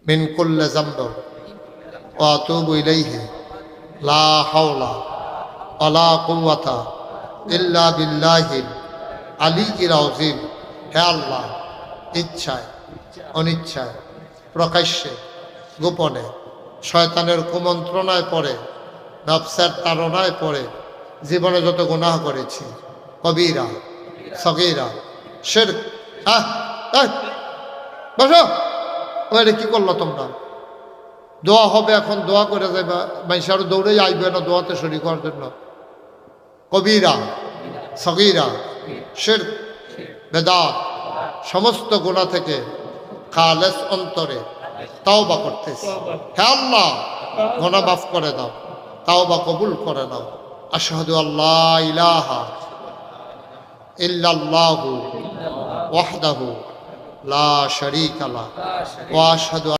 মিন কুল্লি যামব ওয়া আতুবু ইলাইহি লা হাওলা ওয়ালা কুওয়াতা ইল্লা বিল্লাহিল আলিয়্যিল আযীম। হে আল্লাহ, ইচ্ছায় অনিচ্ছায় প্রকাশ্যে গোপনে শয়তানের কুমন্ত্রণায় পড়ে নফসের তাড়নায় পড়ে জীবনে যত গুনাহ করেছি, কবিরা সগীরা শিরক। বসো, ওইটা কি করলো তোমরা? দোয়া হবে এখন, দোয়া করে যাইবা। মানুষ আরো দৌড়ে আইবে না দোয়াতে শরীক হওয়ার জন্য। কবিরা সগীরা শিরক বেদাত সমস্ত গুনাহ থেকে খালেস অন্তরে তাওবা করতেছি। হে আল্লাহ, গুনাহ মাফ করে দাও, তাওবা কবুল করে নাও। আশহাদু আল্লা ইলাহা ইল্লাল্লাহু ওয়াহদাহু লা শারীকা লাহু ওয়া আশহাদু